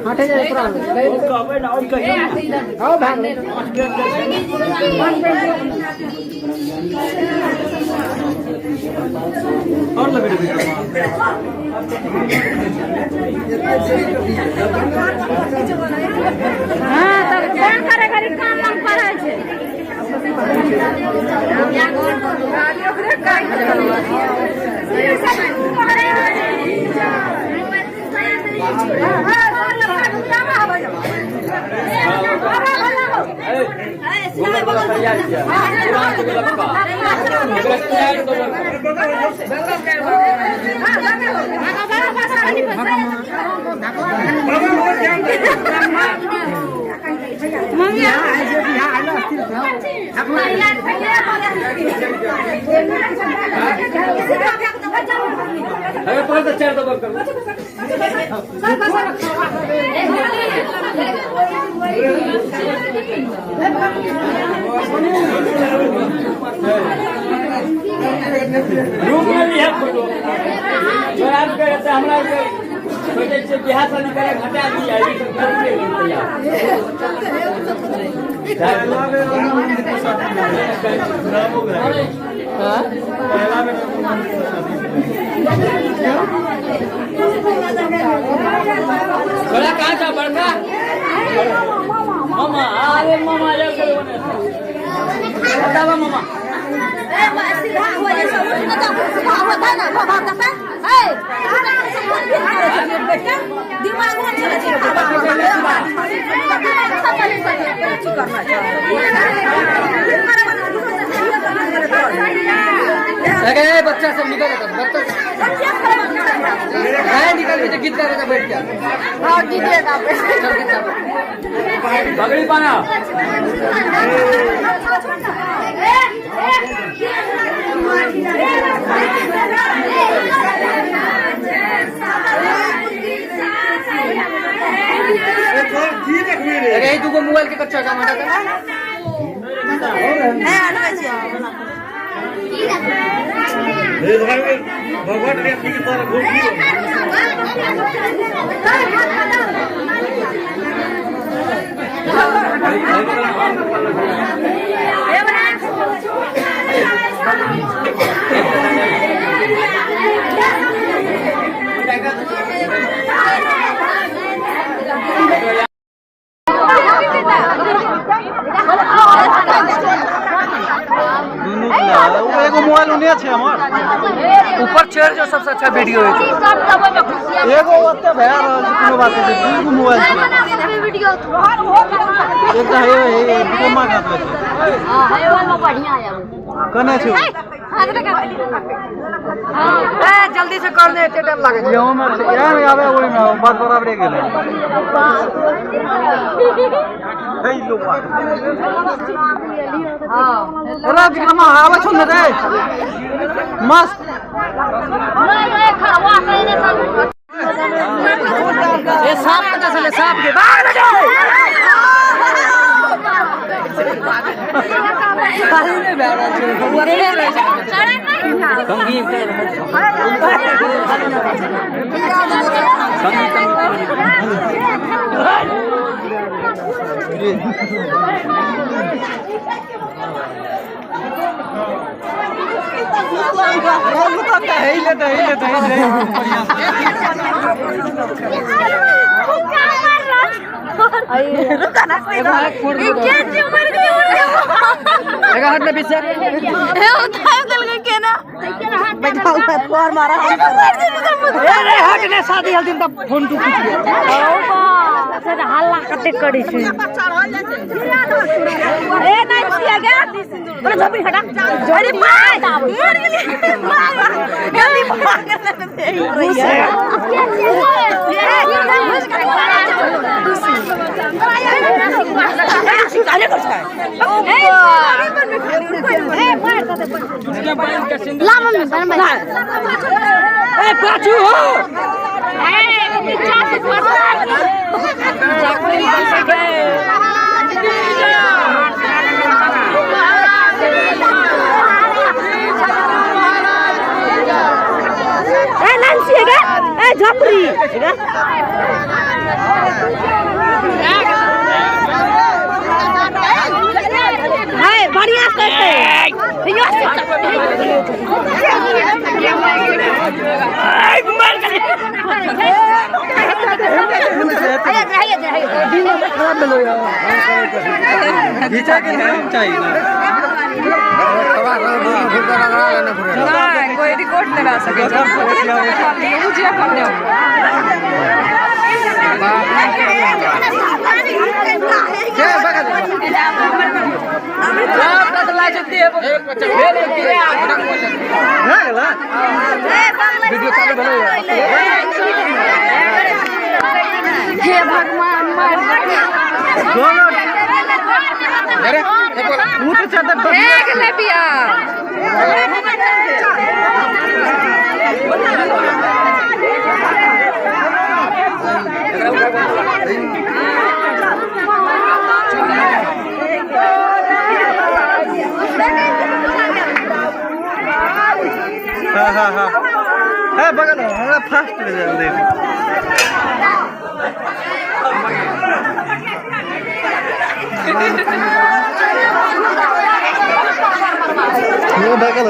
हटे जाए पूरा कबे ना और कहियो आओ भाग ले और लगे हां तब कोन करे घरी काम काम करे छे या गाड़ी ओकरे काट बिहार शादी करे घटा दिया बड़ा कहाँ था बड़का मामा अरे मामा बतावा मामा बच्चा सब निकल जाता निकल के गीत कर रहा बैठ गया पगड़ी पाना अरे तू को मोबाइल के कच्चा काम हटा भगवान ने अपनी तरह घूम मोबाइल उन्हें अच्छे हमार ऊपर चढ़ जो सबसे अच्छा वीडियो है एगो ओते भया कोनो बात है दूगो मोबाइल है वीडियो एक है वीडियो मांगा तो हां है वो बढ़िया है कने छै हां जल्दी से कर दे एते टाइम लागे छै हम यार आवे ओई में बात बराबर गेले हे लोग हां अरे विक्रमा आवे छ न रे मस्त ये सांप पता चले सांप के भाग लगे खाली में बैठा है पूरे संगीत शादी हल्दी फोन टू हल्ला कते करी छै ए नहीं छिया गे बोले झोपड़ी हटा अरे भाई मर गेली गली भाग दे रही है काले कर सकता है ला मम्मी बन ए पाछू हो ए पीछा से झोपड़ी हाय बढ़िया करते कोई रिकॉर्ड नहीं ला सके हे भगवान हाँ बगल हमारा फास्ट दे वो बगल